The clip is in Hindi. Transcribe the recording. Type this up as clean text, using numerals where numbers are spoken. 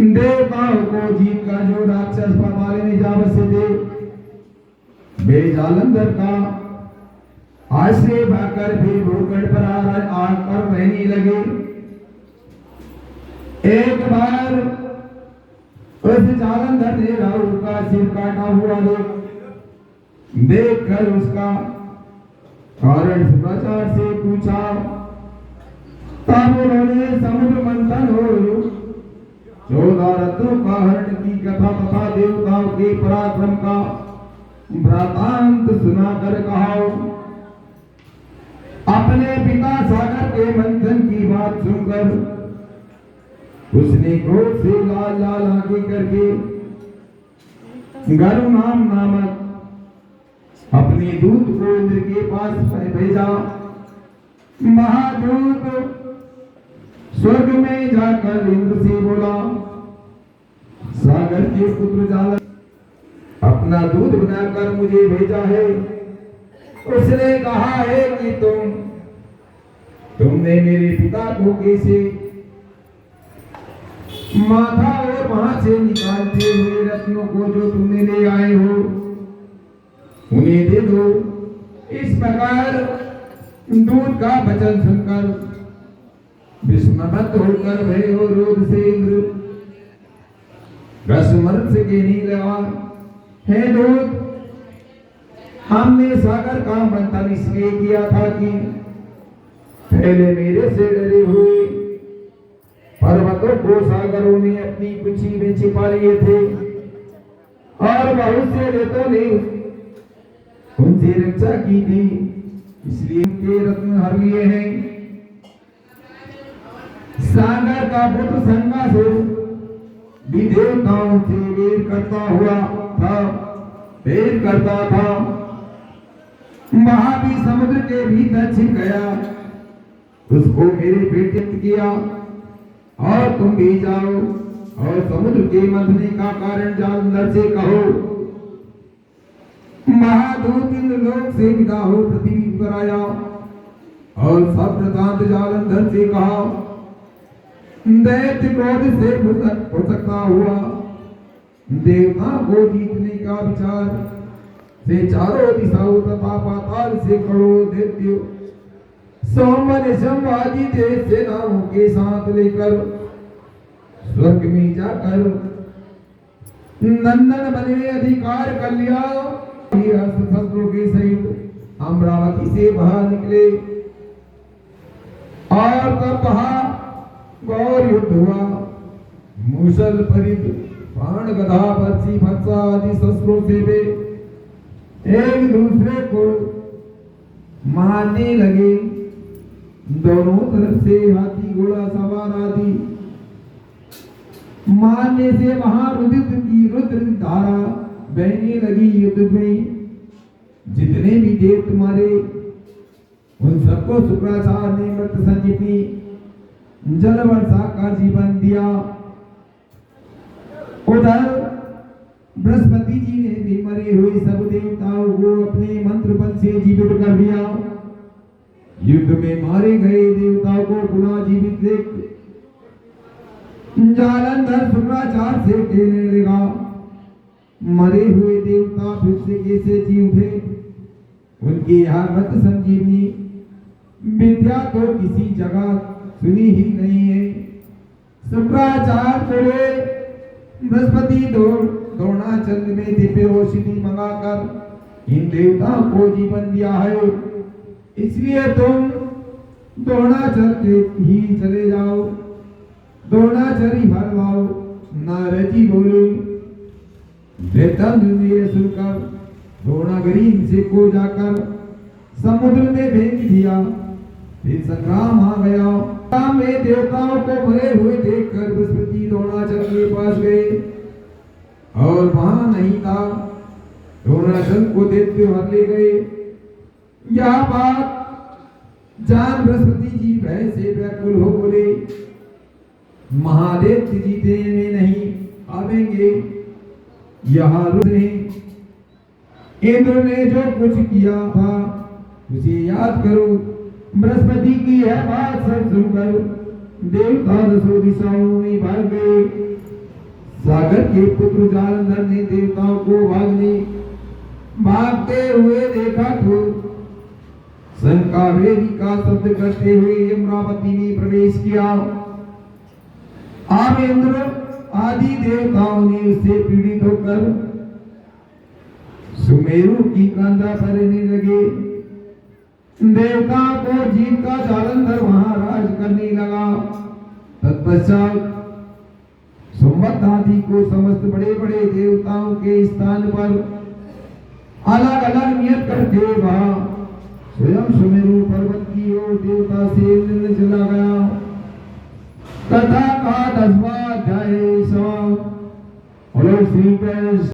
देवताओं को जीत कर जो राक्षस पाताल में जा बसे थे, वे जालंधर का आश्रय पाकर भी भूखंड पर आग पर रहने लगे। एक बार उस जालंधर ने राहुल का सिर काटा हुआ देखकर उसका कारण शुक्राचार्य से पूछा। तब उन्होंने समुद्र मंथन हो 14 रत्नों का हरण की कथा तथा देवताओं के पराक्रम का वृतांत सुनाकर कहा। अपने पिता सागर के मंथन की बात सुनकर उसने क्रोध से लाल लाल आंखें करके गरुनाम नामक अपने दूत को इंद्र के पास भेजा। महादूत स्वर्ग में जाकर इंद्र से बोला, सागर के पुत्र जालंधर अपना दूत बनाकर मुझे भेजा है। उसने कहा है कि तुमने मेरे पिता को कैसे माथा और वहां से निकालते हुए रत्नों को जो तुमने ले आए हो उन्हें दे दो। इस प्रकार दूत का वचन सुनकर विस्मत होकर भय और रोध से इंद्र रसमर्द से कहने लगा, हे दूत, हमने सागर का मंथन इसलिए किया था कि पहले मेरे से डरे हुए पर्वतों को सागरों ने अपनी कुची में छिपा लिए थे और बहुत से रेतों ने उनसे रक्षा की थी, इसलिए उनके रत्न हर लिए हैं। सागर का पुत्र संगासुर भी देवताओं से वेर करता था। महावीर समुद्र के भीतर छिप गया, उसको मेरे बेटे किया और तुम भी जाओ और समुद्र के मंथने का कारण जालंधर से कहो। महादूत इंद्रलोक से विदा हो पृथ्वी पर आया और सब वृतांत जालंधर से कहा। दैत्य क्रोध से भुसकता हुआ देवता को जीतने का विचार से चारों दिशाओं तथा पाताल से करोड़ों दैत्य सोमन संवादी देश सेनाओं के साथ लेकर स्वर्ग में जाकर नंदन बने अधिकार कर लिया। शस्त्रों के सहित अमरावती से बाहर निकले और तब वहां गौर युद्ध हुआ। मूसल परित बाण गदा बर्छी फरसा आदि शस्त्रों से वे एक दूसरे को मारने लगे। दोनों तरफ से हाथी घोड़ा सवार आदि मारने से वहां रुद्र धारा बहने लगी। युद्ध में जितने भी देव मारे उन सबको शुक्राचार्य ने मृत संजीवनी जल वर्षा का जीवन दिया। उधर बृहस्पति जी ने भी मरे हुए सब देवताओं को अपने मंत्र बल से जीवित कर दिया। युद्ध में मारे गए देवताओं को पुनः जीवित देख जालंधर शुक्राचार्य से कहने लगा, मरे हुए देवता फिर से कैसे जी उठे? उनकी यह मत संजीवनी विद्या तो किसी जगह सुनी ही नहीं है। शुक्राचार्य बोले, बृहस्पति द्रोणाचल में दिव्य औषधि मंगाकर इन देवताओं को जीवन दिया है, इसलिए तुम द्रोणाचल के ही चले जाओ, द्रोणाचल ही भर लाओ। नारद जी बोले, सुनकर द्रोणागिरी से को जाकर समुद्र में फेंक दिया। फिर संग्राम आ गया। में देवताओं को मरे हुए देखकर बृहस्पति द्रोणाचल के पास गए और वहां नहीं था। द्रोणाचल को दैत्य हर ले गए। यह बात जान बृहस्पति जी भय से व्याकुल हो बोले, महादेव जीते में नहीं आवेंगे। यहाँ इंद्र ने जो कुछ किया था उसे याद करो। बृहस्पति की यह बात सब सुनकर देवता दसों दिशाओं में भाग गए सागर के पुत्र जालंधर ने देवताओं को भागते हुए देखा तो शंकावेरी का शब्द करते हुए यमरावती ने प्रवेश किया। अब इंद्र आदि देवताओं ने उससे पीड़ित होकर सुमेरु की कांधा भरने लगे। देवताओं को जीव का जालंधर वहां राज करने लगा। तत्पश्चात संबद्ध आदि को समस्त बड़े बड़े देवताओं के स्थान पर अलग अलग नियत करके वह स्वयं सुमेरु पर्वत की ओर देवता से मिलने चला गया। कथा का 10वां अध्याय समाप्त। हेलो श्री कृष्ण।